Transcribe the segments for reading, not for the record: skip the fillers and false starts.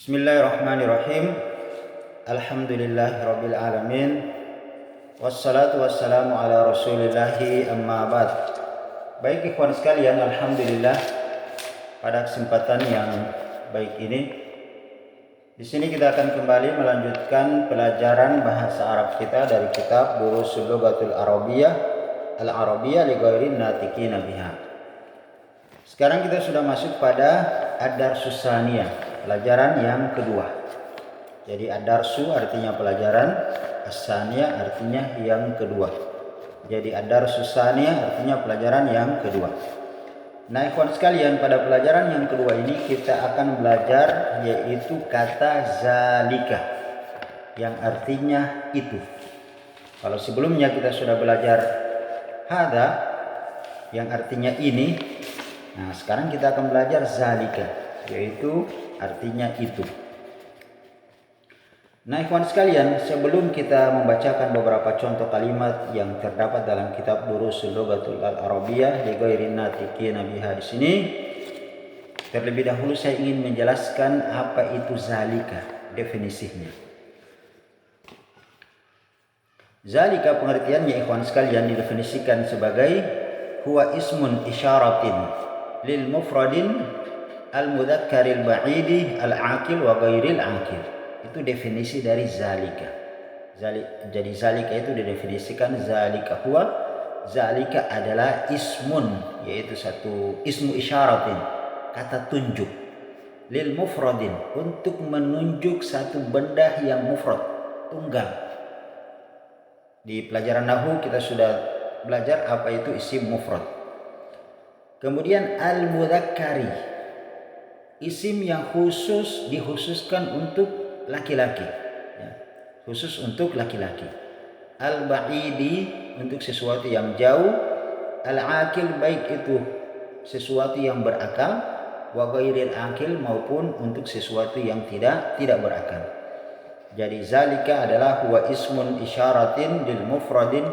Bismillahirrahmanirrahim. Alhamdulillahirabbil alamin. Wassalatu wassalamu ala Rasulillahi amma ba'd. Baik ikhwan sekalian, alhamdulillah pada kesempatan yang baik ini di sini kita akan kembali melanjutkan pelajaran bahasa Arab kita dari kitab Durusul Lughatul Arabiyyah Al-Arabiyyah li ghairin natiqina biha. Sekarang kita sudah masuk pada ad-darsus tsaniyah, pelajaran yang kedua. Jadi ad-darsu artinya pelajaran, as-tsaniyah artinya yang kedua. Jadi ad-darsus tsaniyah artinya pelajaran yang kedua. Nah, ikhwan sekalian, pada pelajaran yang kedua ini kita akan belajar yaitu kata zalika yang artinya itu. Kalau sebelumnya kita sudah belajar hada yang artinya ini. Nah, sekarang kita akan belajar zalika, yaitu artinya itu. Nah, ikhwan sekalian, sebelum kita membacakan beberapa contoh kalimat yang terdapat dalam kitab Durusul Lughatul Arabiyyah li ghairin natiqina biha di sini, terlebih dahulu saya ingin menjelaskan apa itu zalika, definisinya. Zalika pengertiannya ikhwan sekalian didefinisikan sebagai huwa ismun isyaratin lil mufradin al mudzakaril ba'idi al aqil wa ghairil aqil. Itu definisi dari zalika. Jadi zalika itu didefinisikan zalika huwa, zalika adalah ismun, yaitu satu ismu isyaratin, kata tunjuk, lil mufradin, untuk menunjuk satu benda yang mufrad, tunggal. Di pelajaran nahwu kita sudah belajar apa itu isim mufrad. Kemudian al-mudzakkari, isim yang dikhususkan untuk laki-laki, ya, khusus untuk laki-laki. Al-ba'idi, untuk sesuatu yang jauh. Al-aqil, baik itu sesuatu yang berakal. Wa ghairil aqil, maupun untuk sesuatu yang tidak berakal. Jadi zalika adalah huwa ismun isyaratin lil mufradin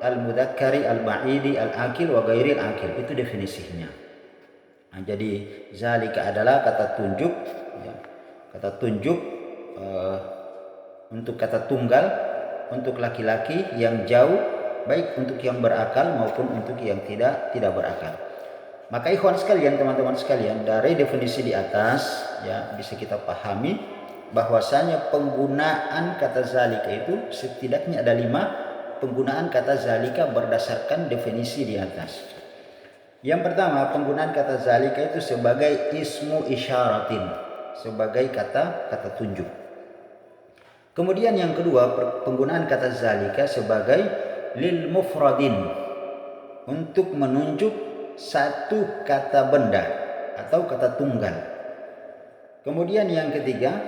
al-mudzakkari al-ba'idi al-aqil wa ghairil aqil. Itu definisinya. Nah, jadi zalika adalah kata tunjuk, ya, kata tunjuk untuk kata tunggal, untuk laki-laki yang jauh, baik untuk yang berakal maupun untuk yang tidak berakal. Maka ikhwan sekalian, teman-teman sekalian, dari definisi di atas ya bisa kita pahami bahwasanya penggunaan kata zalika itu setidaknya ada 5 penggunaan kata zalika berdasarkan definisi di atas. Yang pertama, penggunaan kata zalika itu sebagai ismu isyaratin, sebagai kata tunjuk. Kemudian yang kedua, penggunaan kata zalika sebagai lil mufradin, untuk menunjuk satu kata benda atau kata tunggal. Kemudian yang ketiga,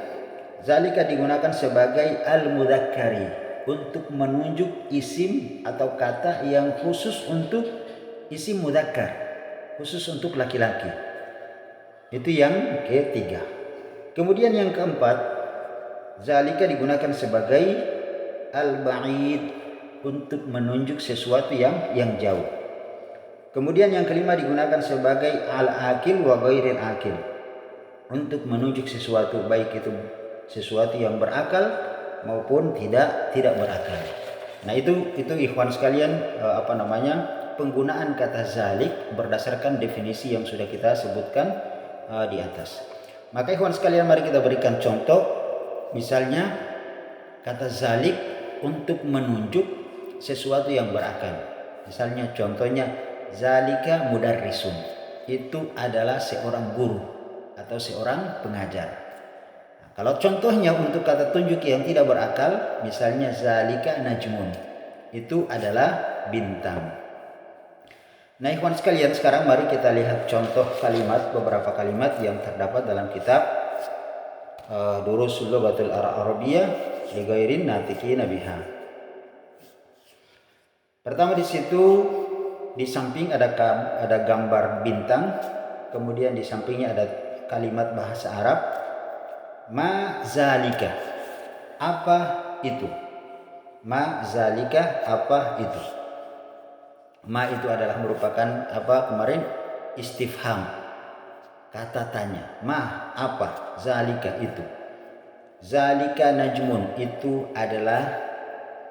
zalika digunakan sebagai al-mudzakkari, untuk menunjuk isim atau kata yang khusus untuk isim mudzakkar, khusus untuk laki-laki. Itu yang ketiga. Kemudian yang keempat, zalika digunakan sebagai al-ba'id, untuk menunjuk sesuatu yang jauh. Kemudian yang kelima digunakan sebagai al-aqil wa ghairil aqil, untuk menunjuk sesuatu, baik itu sesuatu yang berakal maupun tidak berakal. Nah, itu ikhwan sekalian penggunaan kata zalik berdasarkan definisi yang sudah kita sebutkan di atas. Maka ikhwan sekalian, mari kita berikan contoh. Misalnya kata zalik untuk menunjuk sesuatu yang berakal. Misalnya contohnya zalika mudarrisun, itu adalah seorang guru atau seorang pengajar. Kalau contohnya untuk kata tunjuk yang tidak berakal, misalnya zalika najmun, itu adalah bintang. Nah, ikhwan sekalian, sekarang mari kita lihat contoh kalimat, beberapa kalimat yang terdapat dalam kitab Durusul Lughatul Arabiyyah li ghairin natiqina biha. Pertama, di situ di samping ada gambar bintang, kemudian di sampingnya ada kalimat bahasa Arab. Ma zalika, apa itu? Ma zalika, apa itu? Ma itu adalah merupakan istifham, kata tanya. Ma, apa? Zalika, itu. Zalika najmun, itu adalah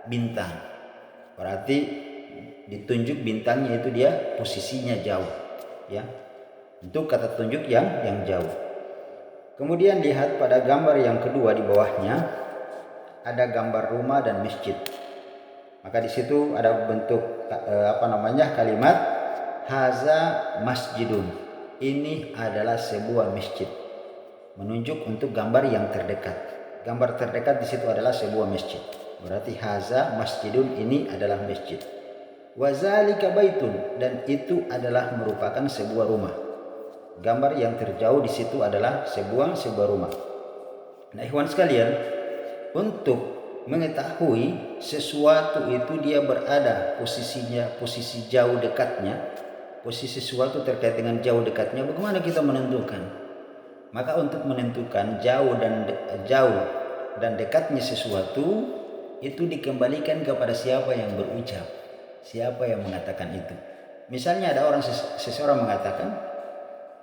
bintang. Berarti ditunjuk bintangnya itu dia posisinya jauh, ya. Untuk kata tunjuk yang jauh. Kemudian lihat pada gambar yang kedua di bawahnya ada gambar rumah dan masjid. Maka di situ ada bentuk kalimat haza masjidun. Ini adalah sebuah masjid. Menunjuk untuk gambar yang terdekat. Gambar terdekat di situ adalah sebuah masjid. Berarti haza masjidun, ini adalah masjid. Wazalika baitun, dan itu adalah merupakan sebuah rumah. Gambar yang terjauh di situ adalah sebuah rumah. Nah, ikhwan sekalian, untuk mengetahui sesuatu itu dia berada posisinya, posisi jauh dekatnya, posisi sesuatu terkait dengan jauh dekatnya, bagaimana kita menentukan? Maka untuk menentukan jauh dan dekatnya sesuatu itu dikembalikan kepada siapa yang berucap, siapa yang mengatakan itu. Misalnya ada seseorang mengatakan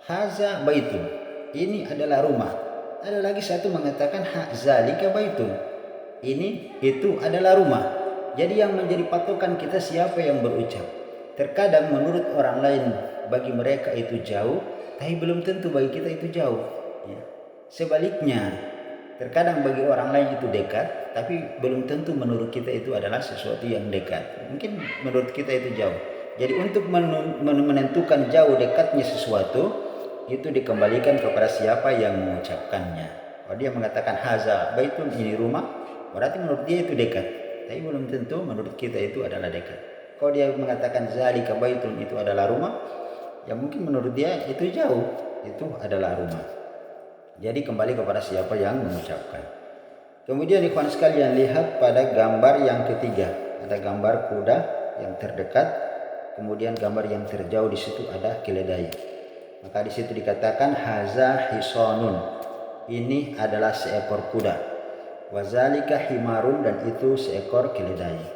haza baitun, ini adalah rumah. Ada lagi satu mengatakan zalika baitun, itu adalah rumah. Jadi yang menjadi patokan kita siapa yang berucap. Terkadang menurut orang lain bagi mereka itu jauh, tapi belum tentu bagi kita itu jauh, ya. Sebaliknya, terkadang bagi orang lain itu dekat, tapi belum tentu menurut kita itu adalah sesuatu yang dekat. Mungkin menurut kita itu jauh. Jadi untuk menentukan jauh dekatnya sesuatu itu dikembalikan kepada siapa yang mengucapkannya. Kalau dia mengatakan haza baitun, ini rumah, berarti menurut dia itu dekat, tapi belum tentu menurut kita itu adalah dekat. Kalau dia mengatakan zalika baitun, itu adalah rumah, ya mungkin menurut dia itu jauh, itu adalah rumah. Jadi kembali kepada siapa yang mengucapkan. Kemudian ikhwan sekalian, lihat pada gambar yang ketiga, ada gambar kuda yang terdekat, kemudian gambar yang terjauh di situ ada keledai. Maka di situ dikatakan haza hisonun, ini adalah seekor kuda. Wazalika himarun, dan itu seekor keledai.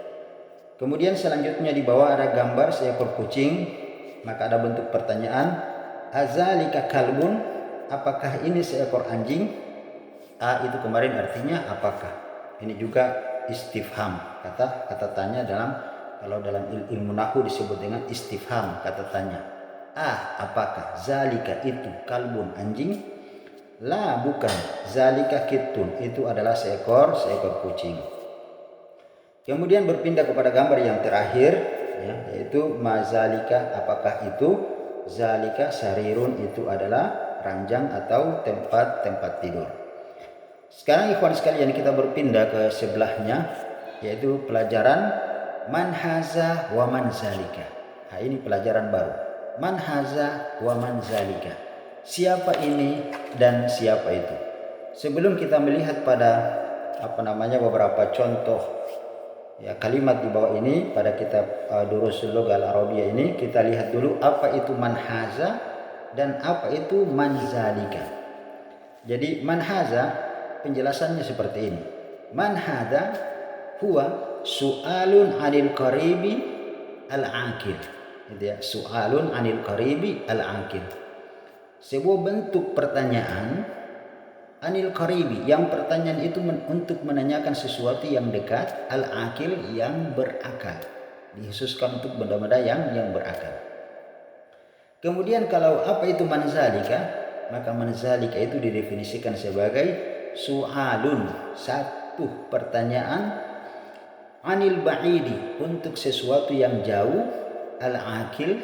Kemudian selanjutnya di bawah ada gambar seekor kucing. Maka ada bentuk pertanyaan, azalika kalbun, apakah ini seekor anjing? Itu kemarin artinya apakah. Ini juga istifham, kata tanya kalau dalam ilmu nahwu disebut dengan istifham, kata tanya. Apakah? Zalika itu kalbun, anjing. La, bukan. Zalika kitun, itu adalah seekor kucing. Kemudian berpindah kepada gambar yang terakhir, ya, yaitu mazalika, apakah itu? Zalika sarirun, itu adalah ranjang atau tempat tidur. Sekarang ikhwan sekalian, kita berpindah ke sebelahnya, yaitu pelajaran man haza wa man zalika. Nah, ini pelajaran baru. Man haza wa man zalika. Siapa ini dan siapa itu. Sebelum kita melihat pada beberapa contoh ya kalimat di bawah ini pada kitab Durusul Lughah Al-Arabiyah ini, kita lihat dulu apa itu man haza dan apa itu man zalika. Jadi man haza penjelasannya seperti ini. Man haza huwa su'alun 'anil qaribi al-'aqil. Su'alun 'anil qaribi al-'aqil. Sebuah bentuk pertanyaan anil qaribi, yang pertanyaan itu untuk menanyakan sesuatu yang dekat, al-aqil, yang berakal. Dikhususkan untuk benda-benda yang berakal. Kemudian kalau apa itu manzalika, maka manzalika itu didefinisikan sebagai su'alun, satu pertanyaan, anil ba'idi, untuk sesuatu yang jauh, al-aqil,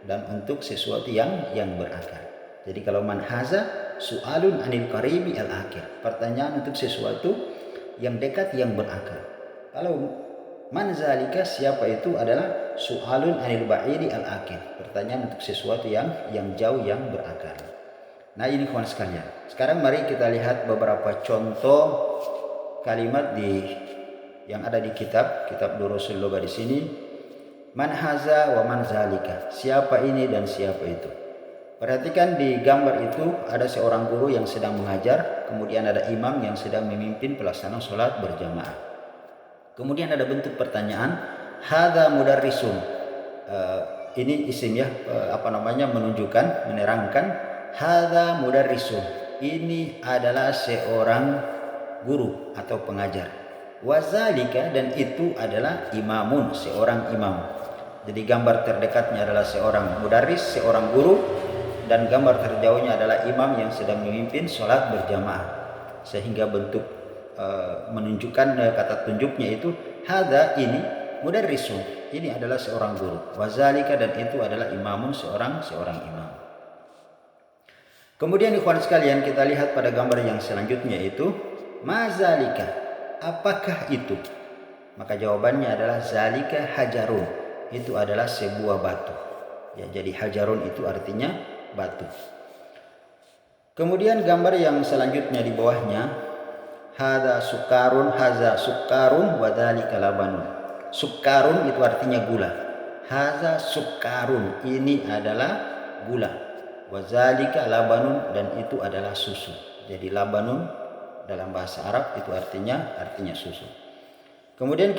dan untuk sesuatu yang berakal. Jadi kalau man haza su'alun anil qaribi al-aqil, pertanyaan untuk sesuatu yang dekat yang berakal. Kalau man zalika, siapa itu, adalah su'alun anil ba'idi al-aqil, pertanyaan untuk sesuatu yang jauh yang berakal. Nah, ini kawan sekalian. Sekarang mari kita lihat beberapa contoh kalimat yang ada di kitab Durusul Lughah di sini. Man haza wa man zalika, siapa ini dan siapa itu. Perhatikan di gambar itu ada seorang guru yang sedang mengajar, kemudian ada imam yang sedang memimpin pelaksanaan sholat berjamaah. Kemudian ada bentuk pertanyaan, hadza mudarrisun. Ini isim ya, menunjukkan, menerangkan, hadza mudarrisun, ini adalah seorang guru atau pengajar. Wazalika, dan itu adalah imamun, seorang imam. Jadi gambar terdekatnya adalah seorang mudaris, seorang guru, dan gambar terjauhnya adalah imam yang sedang memimpin sholat berjamaah. Sehingga bentuk menunjukkan kata tunjuknya itu hadza, ini mudarrisun, ini adalah seorang guru. Wazalika, dan itu adalah imamun, seorang imam. Kemudian ikhwan sekalian, kita lihat pada gambar yang selanjutnya itu mazalika, apakah itu? Maka jawabannya adalah zalika hajarun, itu adalah sebuah batu. Ya, jadi hajarun itu artinya batu. Kemudian gambar yang selanjutnya di bawahnya hadza sukarun, hadza sukarun wa dzalika labanun. Sukarun itu artinya gula. Hadza sukarun, ini adalah gula. Wa dzalika labanun, dan itu adalah susu. Jadi labanun dalam bahasa Arab itu artinya susu. Kemudian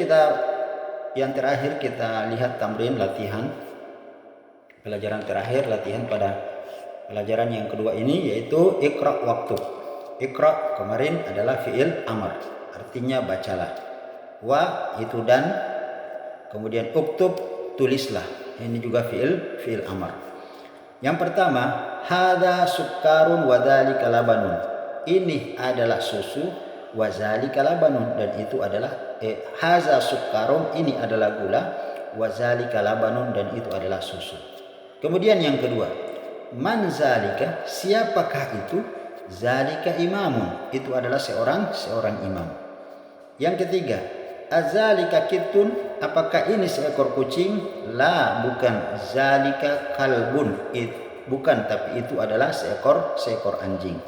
yang terakhir kita lihat tamrin, latihan. Pelajaran terakhir, latihan pada pelajaran yang kedua ini, yaitu iqra waktu. Iqra kemarin adalah fi'il amr, artinya bacalah. Wa itu dan, kemudian uktub, tulislah. Ini juga fi'il amr. Yang pertama, hadza sukarun wa dzalika labanun. Ini adalah susu, wa dzalika labanun, dan itu adalah hadza sukarun, ini adalah gula, wa dzalika labanun, dan itu adalah susu. Kemudian yang kedua, man zalika, siapakah itu? Zalika imamun, itu adalah seorang imam. Yang ketiga, azalika kitun, apakah ini seekor kucing? La, bukan. Zalika kalbun, bukan, tapi itu adalah seekor anjing.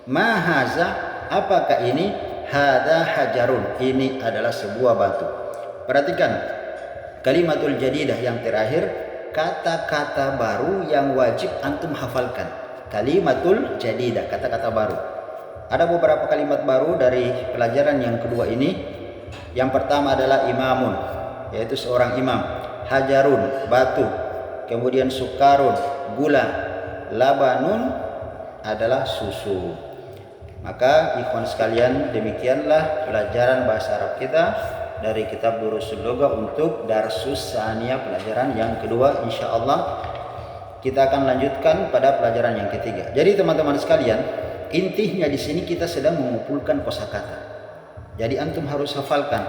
Mahaza, apakah ini? Hadza hajarun, ini adalah sebuah batu. Perhatikan kalimatul jadidah yang terakhir, kata-kata baru yang wajib antum hafalkan. Kalimatul jadidah, kata-kata baru. Ada beberapa kalimat baru dari pelajaran yang kedua ini. Yang pertama adalah imamun, yaitu seorang imam. Hajarun, batu. Kemudian sukarun, gula. Labanun adalah susu. Maka ikhwan sekalian, demikianlah pelajaran bahasa Arab kita dari kitab Durusul Lugha untuk Darsus Tsaniyah, pelajaran yang kedua. Insyaallah kita akan lanjutkan pada pelajaran yang ketiga. Jadi teman-teman sekalian, intinya di sini kita sedang mengumpulkan kosakata. Jadi antum harus hafalkan.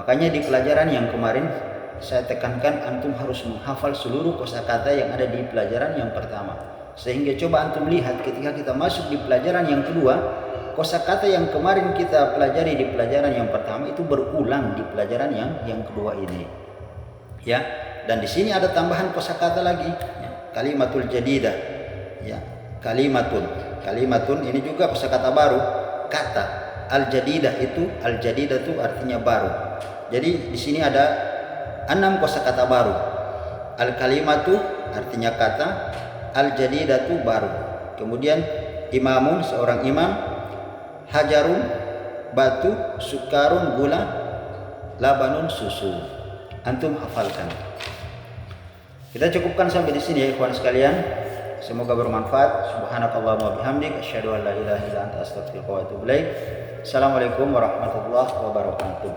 Makanya di pelajaran yang kemarin saya tekankan antum harus menghafal seluruh kosakata yang ada di pelajaran yang pertama. Sehingga coba antum lihat ketika kita masuk di pelajaran yang kedua, kosakata yang kemarin kita pelajari di pelajaran yang pertama itu berulang di pelajaran yang kedua ini. Ya, dan di sini ada tambahan kosakata lagi, ya, kalimatul jadidah. Ya, kalimatun ini juga kosakata baru. Kata al-jadidah itu artinya baru. Jadi di sini ada 6 kosakata baru. Al-kalimatu artinya kata, al-jadidatu baru. Kemudian imamun, seorang imam. Hajarun, batu. Sukarun, gula. Labanun, susu. Antum hafalkan. Kita cukupkan sampai di sini ya ikhwan sekalian. Semoga bermanfaat. Subhanakallahumma bihamdik, asyhadu an la ilaha illa anta, astaghfiruka wa atubu ilaik. Assalamualaikum warahmatullahi wabarakatuh.